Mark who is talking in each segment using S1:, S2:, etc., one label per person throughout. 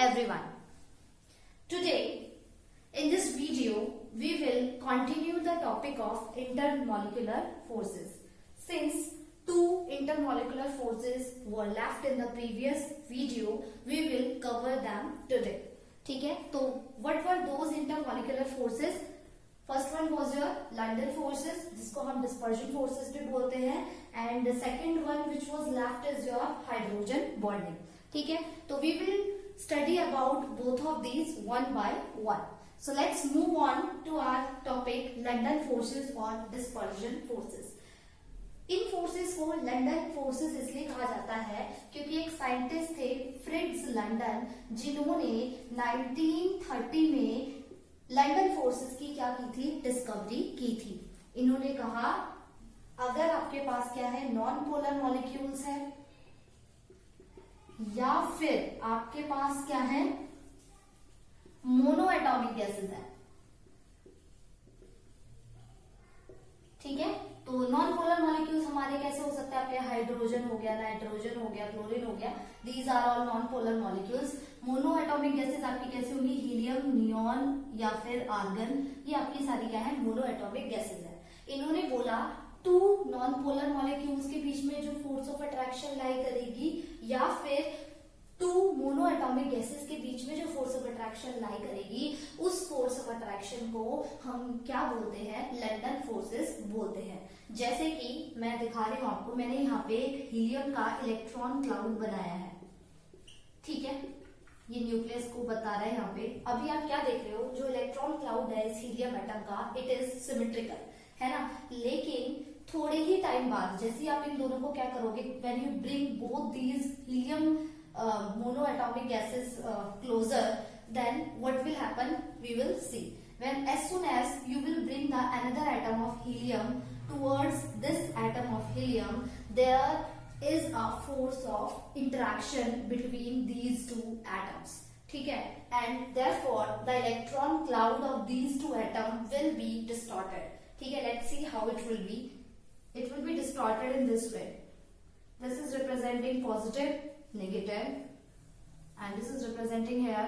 S1: everyone. Today, in this video, we will continue the topic of intermolecular forces. Since two intermolecular forces were left in the previous video, we will cover them today. ठीक है, तो what were those intermolecular forces? First one was your London forces, जिसको हम dispersion forces भी बोलते हैं, and the second one which was left is your hydrogen bonding. ठीक है, तो we will study about both of these one by one. So let's move on to our topic London forces or dispersion forces. In forces को London forces इसलिए कहा जाता है क्योंकि एक साइंटिस्ट थे फ्रिट्ज लंदन, जिन्होंने 1930 में लंदन फोर्सेस की क्या की थी, डिस्कवरी की थी. इन्होंने कहा अगर आपके पास क्या है, नॉन पोलर मॉलिक्यूल्स है या फिर आपके पास क्या है, मोनो एटॉमिक गैसेस है. ठीक है, तो नॉन पोलर मॉलिक्यूल्स हमारे कैसे हो सकते हैं, आपके हाइड्रोजन हो गया, नाइट्रोजन हो गया, क्लोरीन हो गया, these are all non polar molecules. Mono atomic gases आपकी कैसे होंगी, हीलियम, नियॉन या फिर आर्गन, ये आपकी सारी क्या है, मोनो एटॉमिक गैसेस है. इन्होंने बोला टू नॉन पोलर मॉलिक्यूल्स के बीच में जो फोर्स ऑफ अट्रैक्शन लाई करेगी या फिर टू मोनो एटॉमिक गैसेस के बीच में जो फोर्स ऑफ अट्रैक्शन लाई करेगी, उस फोर्स ऑफ अट्रैक्शन को हम क्या बोलते हैं, लंदन फोर्सेस बोलते हैं. जैसे कि मैं दिखा रही हूं आपको, मैंने यहाँ पे एक हीलियम का इलेक्ट्रॉन क्लाउड बनाया है. ठीक है, ये न्यूक्लियस को बता रहा है यहाँ पे. अभी आप क्या देख रहे हो, जो इलेक्ट्रॉन क्लाउड है इस हीलियम एटम का, इट इज सिमेट्रिकल, है ना. लेकिन थोड़े ही टाइम बाद जैसे आप इन दोनों को क्या करोगे, when you bring both these helium monoatomic gases closer, then what will happen, we will see. When as soon as you will bring the another atom of helium towards this atom of helium, there is a force of interaction between these two atoms. ठीक है, and therefore the electron cloud of these two atoms will be distorted. ठीक है, let's see how it will be. It will be distorted in this way. This is representing positive, negative, and this is representing here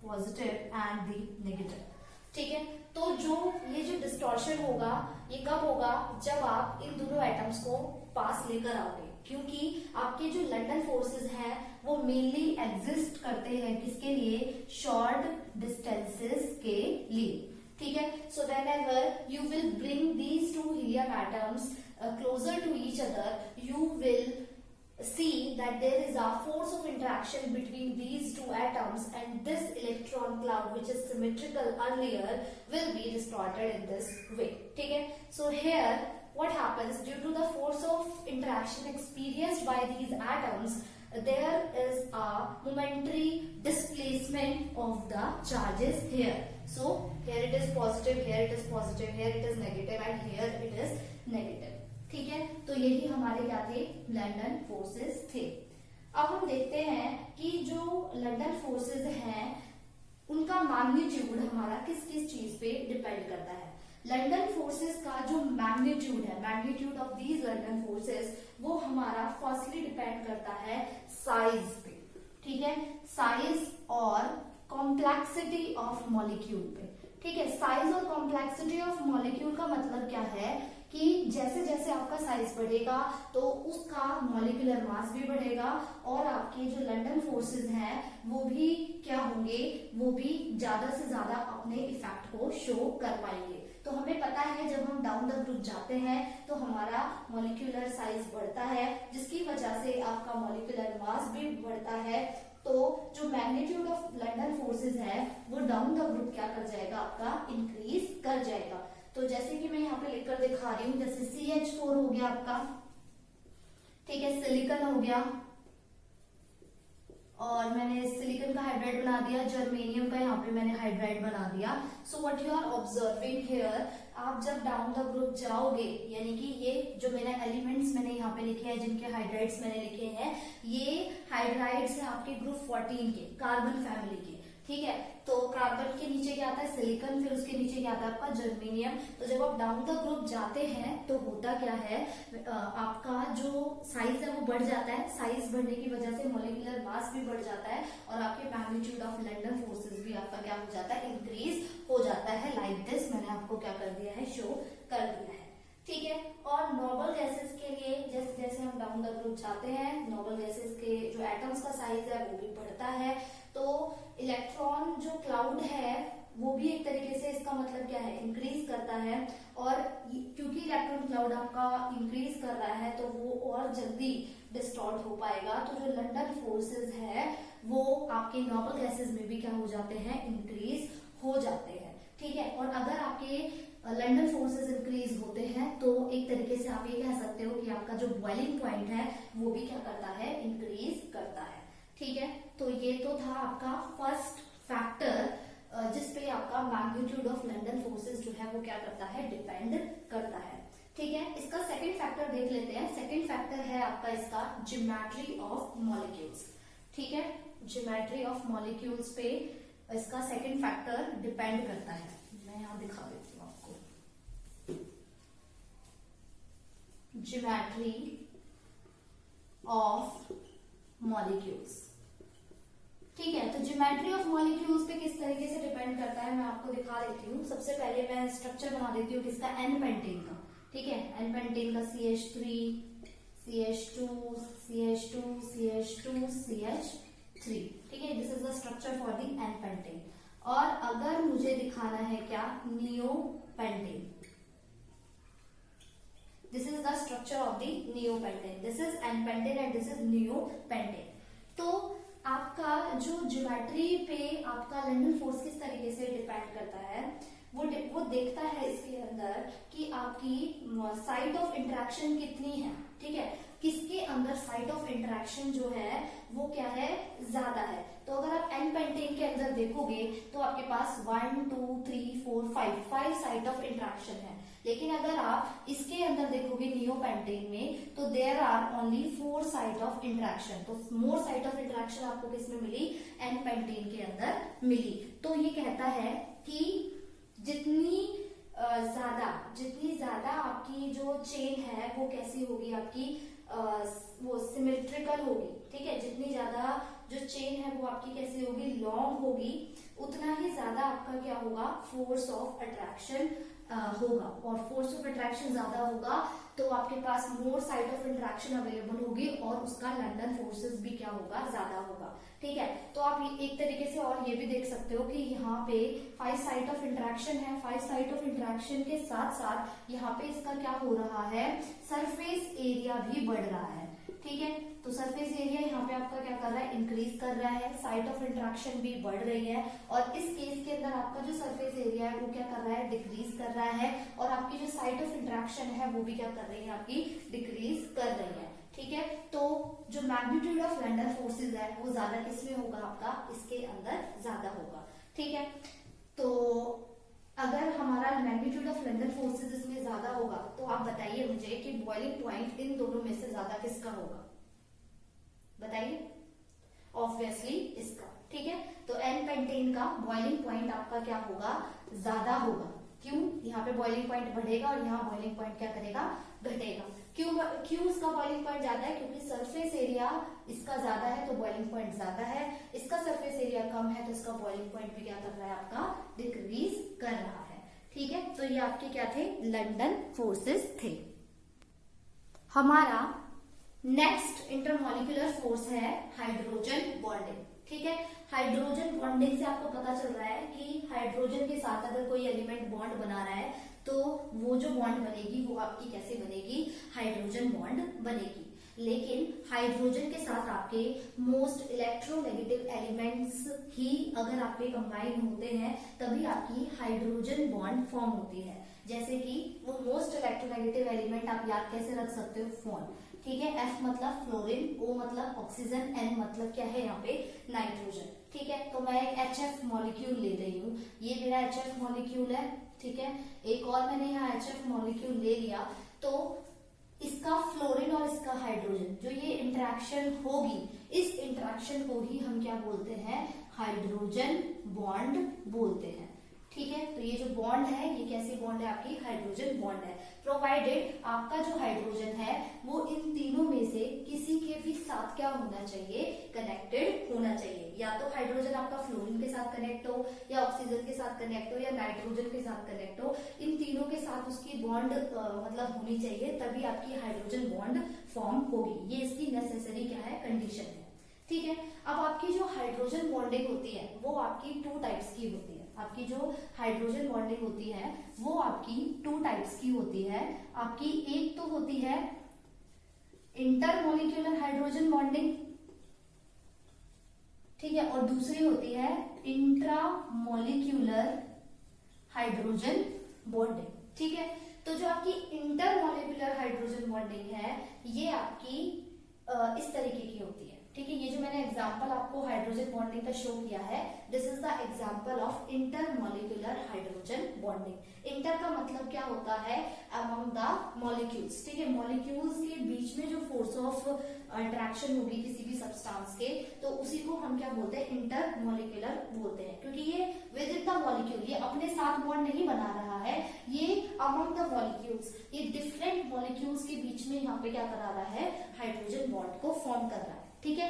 S1: positive and the negative. ठीक है, तो जो ये जो distortion होगा, ये कब होगा, जब आप इन दोनों एटम्स को पास लेकर आओगे, क्योंकि आपके जो लंदन फोर्सेस हैं वो मेनली एग्जिस्ट करते हैं किसके लिए, शॉर्ट डिस्टेंसेस के लिए. ठीक है, so whenever you will bring these two helium atoms closer to each other, you will see that there is a force of interaction between these two atoms, and this electron cloud which is symmetrical earlier will be distorted in this way. ठीक है, so here what happens, due to the force of interaction experienced by these atoms, there is a momentary displacement of the charges here. So here it is positive, here it is positive, here it is negative, and here it is negative. ठीक है, तो यही हमारे क्या थे, London forces थे. अब हम देखते हैं कि जो लंदन फोर्सेस हैं उनका मैग्नीट्यूड हमारा किस किस चीज पे डिपेंड करता है. लंदन फोर्सेस का जो मैग्नीट्यूड है, magnitude of these London forces, वो हमारा फर्स्टली डिपेंड करता है साइज पे. ठीक है, साइज और कॉम्प्लेक्सिटी ऑफ मॉलिक्यूल पे. ठीक है, साइज और कॉम्प्लेक्सिटी ऑफ मॉलिक्यूल का मतलब क्या है कि जैसे जैसे आपका साइज बढ़ेगा तो उसका मॉलिक्यूलर मास भी बढ़ेगा और आपके जो लंदन फोर्सेस हैं वो भी क्या होंगे, वो भी ज्यादा से ज्यादा अपने इफेक्ट को शो कर पाएंगे. तो हमें पता है जब हम डाउन द ग्रुप जाते हैं तो हमारा मॉलिक्यूलर साइज बढ़ता है, जिसकी वजह से आपका मॉलिक्यूलर मास भी बढ़ता है. तो जो मैग्नीट्यूड ऑफ लंदन फोर्सेस है वो डाउन द ग्रुप क्या कर जाएगा, आपका इंक्रीज कर जाएगा. तो जैसे कि मैं यहाँ पे लिखकर दिखा रही हूँ, जैसे CH4 हो गया आपका, ठीक है, सिलिकॉन हो गया, और मैंने सिलिकॉन का हाइड्राइड बना दिया, जर्मेनियम का यहाँ पे मैंने हाइड्राइड बना दिया. So what you are observing here, आप जब डाउन द ग्रुप जाओगे, यानी कि ये जो मेरे एलिमेंट्स मैंने यहाँ पे लिखे हैं, जिनके हाइड्राइड्स मैंने लिखे हैं, ये हाइड्राइड्स हैं आपके ग्रुप 14 के, कार्बन फैमिली के. ठीक है। तो कार्बन के नीचे क्या आता है, सिलिकॉन, फिर उसके नीचे क्या आता है आपका जर्मेनियम। तो जब आप डाउन द ग्रुप जाते हैं तो होता क्या है, आपका जो साइज है वो बढ़ जाता है। साइज बढ़ने की वजह से मॉलिक्यूलर मास भी बढ़ जाता है और आपके मैग्नीट्यूड ऑफ लंडन फोर्सेस भी आपका क्या हो जाता है, इंक्रीज हो जाता है। लाइक दिस मैंने आपको क्या कर दिया है, शो कर दिया है। ठीक है। और नोबल गैसेस के लिए जैसे जैसे हम डाउन द ग्रुप जाते हैं, नोबल गैसेस के जो एटम्स का साइज है वो भी बढ़ता है। तो इलेक्ट्रॉन जो क्लाउड है वो भी एक तरीके से इसका मतलब क्या है, इंक्रीज करता है। और क्योंकि इलेक्ट्रॉन क्लाउड आपका इंक्रीज कर रहा है तो वो और जल्दी डिस्टॉर्ट हो पाएगा। तो जो लंडन फोर्सेस है वो आपके नोबल गैसेस में भी क्या हो जाते हैं, इंक्रीज हो जाते हैं। ठीक है। और अगर आपके लंडन फोर्सेस इंक्रीज होते हैं तो एक तरीके से आप ये कह सकते हो कि आपका जो बॉइलिंग पॉइंट है वो भी क्या करता है, इंक्रीज करता है। ठीक है। तो ये तो था आपका फर्स्ट फैक्टर जिसपे आपका मैग्नीट्यूड ऑफ लंडन फोर्सेस जो है वो क्या करता है, डिपेंड करता है। ठीक है। इसका सेकंड फैक्टर देख लेते हैं। सेकंड फैक्टर है आपका इसका ज्योमेट्री ऑफ मॉलिक्यूल्स। ठीक है। ज्योमेट्री ऑफ मॉलिक्यूल्स पे इसका सेकंड फैक्टर डिपेंड करता है। मैं यहां दिखा देती हूँ आपको ज्योमेट्री ऑफ मॉलिक्यूल्स। ठीक है। तो ज्योमेट्री ऑफ मॉलिक्यूल्स पे किस तरीके से डिपेंड करता है मैं आपको दिखा देती हूँ। सबसे पहले मैं स्ट्रक्चर बना देती हूँ किसका, एन पेंटेन का। ठीक है। एन पेंटेन का CH3 CH2 CH2 CH2 CH3। ठीक है। This is the structure for the n pentane. और अगर मुझे दिखाना है क्या, neo pentane, this is the structure of the neo pentane. This is n pentane and this is neo pentane. तो आपका जो ज्योमेट्री पे आपका लंडन फोर्स किस तरीके से डिपेंड करता है, वो देखता है इसके अंदर कि आपकी साइट ऑफ इंटरेक्शन कितनी है। ठीक है। किसके अंदर साइट ऑफ इंटरेक्शन जो है वो क्या है, ज्यादा है। तो अगर आप एन पेंटेन के अंदर देखोगे तो आपके पास 1 2 3 4 5 साइट ऑफ इंटरेक्शन है। लेकिन अगर आप इसके अंदर देखोगे नियो पेंटेन में तो there are only 4 site of interaction. तो मोर साइट ऑफ इंटरेक्शन आपको किसमें मिली, एन पेंटेन के अंदर मिली। तो ये कहता है कि जितनी ज्यादा आपकी जो चेन है वो कैसी होगी, आपकी वो सिमेट्रिकल होगी। ठीक है। जितनी ज्यादा जो चेन है वो आपकी कैसी होगी, लॉन्ग होगी, उतना ही ज्यादा आपका क्या होगा, फोर्स ऑफ अट्रैक्शन होगा। और फोर्स ऑफ अट्रैक्शन ज्यादा होगा तो आपके पास मोर साइट ऑफ इंटरेक्शन अवेलेबल होगी और उसका लंडन फोर्सेस भी क्या होगा, ज्यादा होगा। ठीक है। तो आप एक तरीके से और ये भी देख सकते हो कि यहाँ पे 5 साइट ऑफ इंटरेक्शन है। 5 साइट ऑफ इंटरेक्शन के साथ साथ यहाँ पे इसका क्या हो रहा है, सरफेस एरिया भी बढ़ रहा है। ठीक है। तो सरफेस एरिया यहाँ पे आपका क्या कर रहा है, इंक्रीज कर रहा है, साइट ऑफ इंटरेक्शन भी बढ़ रही है। और इस केस के अंदर आपका जो सरफेस एरिया है वो क्या कर रहा है, डिक्रीज कर रहा है। और आपकी जो साइट ऑफ इंटरेक्शन है वो भी क्या कर रही है, आपकी डिक्रीज कर रही है। ठीक है। तो जो मैग्नीट्यूड ऑफ लंडन फोर्सेस है वो ज्यादा किसमें होगा, आपका इसके अंदर ज्यादा होगा। ठीक है। तो अगर हमारा मैग्नीट्यूड ऑफ लंडन फोर्सेस इसमें ज्यादा होगा तो आप बताइए मुझे कि बॉइलिंग पॉइंट इन दोनों में से ज्यादा किसका होगा, बताइए। ऑब्वियसली इसका। ठीक है। तो एन पेंटेन का बॉइलिंग पॉइंट आपका क्या होगा, ज्यादा होगा। क्यों, यहाँ पे बॉइलिंग पॉइंट बढ़ेगा और यहाँ बॉइलिंग पॉइंट क्या करेगा, घटेगा। क्यों इसका बॉइलिंग पॉइंट ज्यादा है, क्योंकि सरफेस एरिया इसका ज्यादा है तो बॉइलिंग पॉइंट ज्यादा है। इसका सरफेस एरिया कम है तो इसका बॉइलिंग पॉइंट भी क्या कर रहा है, आपका डिक्रीज कर रहा है। ठीक है। तो ये आपके क्या थे, लंडन फोर्सेस थे। हमारा नेक्स्ट इंटरमॉलिक्यूलर फोर्स है हाइड्रोजन बॉन्डिंग। ठीक है। हाइड्रोजन बॉन्डिंग से आपको पता चल रहा है कि हाइड्रोजन के साथ अगर कोई एलिमेंट बॉन्ड बना रहा है तो वो जो बॉन्ड बनेगी वो आपकी कैसे बनेगी, हाइड्रोजन बॉन्ड बनेगी। लेकिन हाइड्रोजन के साथ आपके मोस्ट इलेक्ट्रोनेगेटिव एलिमेंट्स ही अगर आपके कंबाइन होते हैं तभी आपकी हाइड्रोजन बॉन्ड फॉर्म होती है। जैसे कि वो मोस्ट इलेक्ट्रोनेगेटिव एलिमेंट आप याद कैसे रख सकते हो, फोन। ठीक है। F मतलब फ्लोरीन, O मतलब ऑक्सीजन, N मतलब क्या है यहाँ पे, नाइट्रोजन। ठीक है। तो मैं एक HF मॉलिक्यूल ले रही हूँ, ये मेरा HF मॉलिक्यूल है। ठीक है। एक और मैंने यहाँ HF मॉलिक्यूल ले लिया तो इसका फ्लोरीन और इसका हाइड्रोजन जो ये इंटरेक्शन होगी, इस इंटरेक्शन को ही हम क्या बोलते हैं, हाइड्रोजन बॉन्ड बोलते हैं। ठीक है, तो ये जो बॉन्ड है ये कैसी बॉन्ड है, आपकी हाइड्रोजन बॉन्ड है। प्रोवाइडेड आपका जो हाइड्रोजन है वो इन तीनों में से किसी के भी साथ क्या होना चाहिए, कनेक्टेड होना चाहिए। या तो हाइड्रोजन आपका फ्लोरीन के साथ कनेक्ट हो, या ऑक्सीजन के साथ कनेक्ट हो, या नाइट्रोजन के साथ कनेक्ट हो, इन तीनों के साथ उसकी बॉन्ड मतलब होनी चाहिए, तभी आपकी हाइड्रोजन बॉन्ड फॉर्म होगी। ये इसकी नेसेसरी क्या है, कंडीशन है। ठीक है, अब आपकी जो हाइड्रोजन बॉन्डिंग होती है वो आपकी 2 टाइप्स की होती है। आपकी जो हाइड्रोजन बॉन्डिंग होती है वो आपकी 2 टाइप्स की होती है। आपकी एक तो होती है इंटरमोलिक्यूलर हाइड्रोजन बॉन्डिंग, ठीक है, और दूसरी होती है इंट्रामोलिक्यूलर हाइड्रोजन बॉन्डिंग। ठीक है, तो जो आपकी इंटरमोलिक्यूलर हाइड्रोजन बॉन्डिंग है ये आपकी इस तरीके की होती है। ठीक है, ये जो मैंने एग्जांपल आपको हाइड्रोजन बॉन्डिंग का शो किया है, this is the example of intermolecular hydrogen bonding. Inter का मतलब क्या होता है, अमंग द मॉलिक्यूल्स। ठीक है, मॉलिक्यूल्स के बीच में जो फोर्स ऑफ अट्रैक्शन होगी किसी भी सब्सटेंस के, तो उसी को हम क्या बोलते हैं, इंटरमोलिक्यूलर बोलते हैं। क्योंकि ये विद इन द मॉलिक्यूल, ये अपने साथ बॉन्ड नहीं बना रहा है, ये अमंग द मॉलिक्यूल्स, ये डिफरेंट मॉलिक्यूल्स के बीच में यहाँ पे क्या करा रहा है, हाइड्रोजन बॉन्ड को फॉर्म कर रहा है। ठीक है,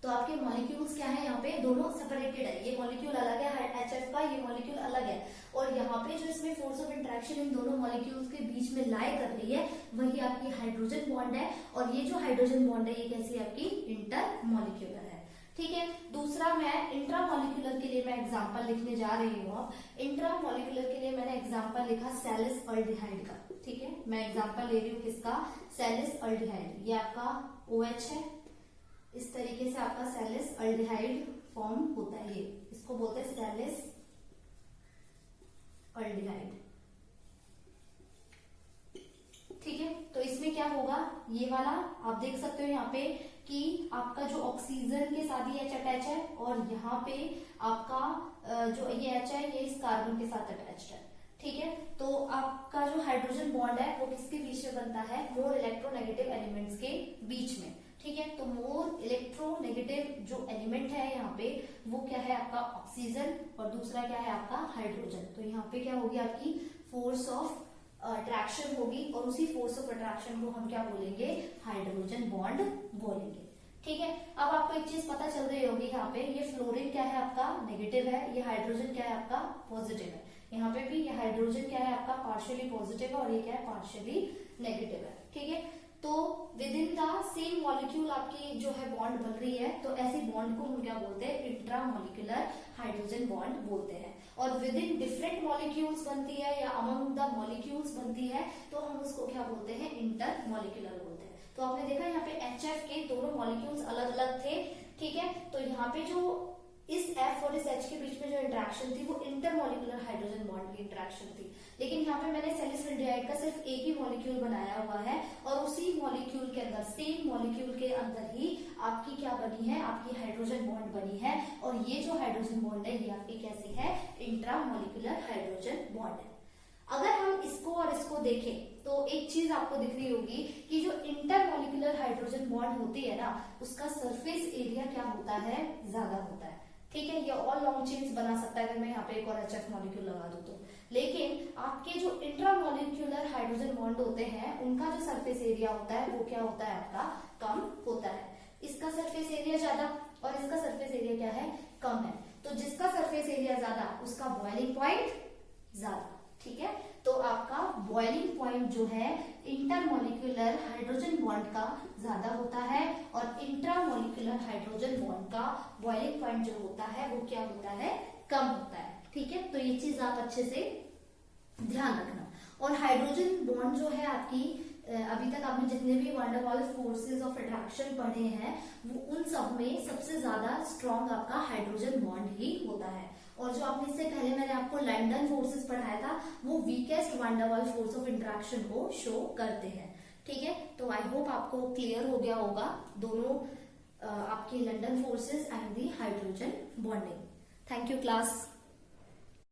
S1: तो आपके मॉलिक्यूल्स क्या है, यहाँ पे दोनों सेपरेटेड है, ये मॉलिक्यूल अलग है HF का, ये मॉलिक्यूल अलग है, और यहाँ पे जो इसमें फोर्स ऑफ इंटरेक्शन इन दोनों मॉलिक्यूल्स के बीच में लाई कर रही है वही आपकी हाइड्रोजन बॉन्ड है। और ये जो हाइड्रोजन बॉन्ड है ये कैसी है, आपकी इंटरमॉलिक्यूलर है। ठीक है, दूसरा मैं इंट्रामॉलिक्यूलर के लिए मैं एग्जांपल लिखने जा रही हूँ। अब इंट्रामॉलिक्यूलर के लिए मैंने एग्जांपल लिखा सैलिस अल्डिहाइड का। ठीक है, मैं एग्जांपल ले रही हूँ किसका, सैलिस अल्डिहाइड। ये आपका OH है, इस तरीके से आपका सैलिस अल्डिहाइड फॉर्म होता है, ये इसको बोलते हैं सैलिस अल्डिहाइड। ठीक है, तो इसमें क्या होगा, ये वाला आप देख सकते हो यहाँ पे कि आपका जो ऑक्सीजन के साथ ये H अटैच है, और यहाँ पे आपका जो ये H है ये इस कार्बन के साथ अटैच्ड है। ठीक है, तो आपका जो हाइड्रोजन बॉन्ड है वो किसके बीच में बनता है, मोर इलेक्ट्रोनेगेटिव एलिमेंट्स के बीच में। ठीक है, तो मोर इलेक्ट्रोनेगेटिव जो एलिमेंट है यहाँ पे वो क्या है, आपका ऑक्सीजन, और दूसरा क्या है आपका हाइड्रोजन। तो यहाँ पे क्या होगी, आपकी फोर्स ऑफ अट्रैक्शन होगी, और उसी फोर्स ऑफ अट्रैक्शन को हम क्या बोलेंगे, हाइड्रोजन बॉन्ड बोलेंगे। ठीक है, अब आपको एक चीज पता चल रही होगी, यहाँ पे ये फ्लोरीन क्या है आपका नेगेटिव है, ये हाइड्रोजन क्या है आपका पॉजिटिव है। यहाँ पे भी ये हाइड्रोजन क्या है आपका पार्शियली पॉजिटिव है, और ये क्या है पार्शियली नेगेटिव है। ठीक है, तो with in the same molecule आपकी जो है बॉन्ड बन रही है, तो ऐसी बॉन्ड को हम क्या बोलते हैं, इंट्रामॉलिक्यूलर हाइड्रोजन बॉन्ड बोलते हैं। और विद इन डिफरेंट मॉलिक्यूल्स बनती है या अमंग द मॉलिक्यूल्स बनती है, तो हम उसको क्या बोलते हैं, इंटरमॉलिक्यूलर बोलते हैं। तो आपने देखा यहाँ पे HF के दोनों मॉलिक्यूल्स अलग अलग थे। ठीक है, तो यहाँ पे जो इस F और इस H के बीच में जो इंटरेक्शन थी वो इंटरमॉलिक्यूलर हाइड्रोजन बॉन्ड की इंटरेक्शन थी, लेकिन यहाँ पे मैंने सैलिस अल्डिहाइड का सिर्फ एक ही मॉलिक्यूल बनाया हुआ है, और उसी मॉलिक्यूल के अंदर, सेम मॉलिक्यूल के अंदर ही आपकी क्या बनी है, आपकी हाइड्रोजन बॉन्ड बनी है। और ये जो हाइड्रोजन बॉन्ड है ये आपकी कैसी है, इंट्रामॉलिक्यूलर हाइड्रोजन बॉन्ड है। अगर हम इसको और इसको देखें तो एक चीज आपको दिख रही होगी कि जो इंटरमॉलिक्यूलर हाइड्रोजन बॉन्ड होती है ना, उसका सरफेस एरिया क्या होता है, ज्यादा होता है। ठीक है, ये और लॉन्ग चेन्स बना सकता है अगर मैं यहाँ पे एक और HF मॉलिक्यूल लगा दूं तो। लेकिन आपके जो इंट्रामॉलिक्यूलर हाइड्रोजन बॉन्ड होते हैं उनका जो सरफेस एरिया होता है वो क्या होता है, आपका कम होता है। इसका सरफेस एरिया ज्यादा और इसका सरफेस एरिया क्या है, कम है। तो जिसका सरफेस एरिया ज्यादा उसका बॉइलिंग पॉइंट ज्यादा। ठीक है, तो आपका बॉइलिंग पॉइंट जो है इंटरमॉलिक्यूलर हाइड्रोजन बॉन्ड का ज्यादा होता है, और इंट्रामॉलिक्यूलर हाइड्रोजन बॉन्ड का बॉइलिंग पॉइंट जो होता है वो क्या होता है, कम होता है। ठीक है, तो ये चीज आप अच्छे से ध्यान रखना। और हाइड्रोजन बॉन्ड जो है आपकी, अभी तक आपने जितने भी van der Waals forces of attraction पढ़े हैं वो उन सब में सबसे ज्यादा स्ट्रॉन्ग आपका हाइड्रोजन बॉन्ड ही होता है। और जो आपने इससे पहले मैंने आपको लंडन फोर्सेस पढ़ाया था वो weakest van der Waals force of interaction को शो करते हैं। ठीक है, तो आई होप आपको क्लियर हो गया होगा दोनों आपके London forces and the hydrogen bonding. Thank you class.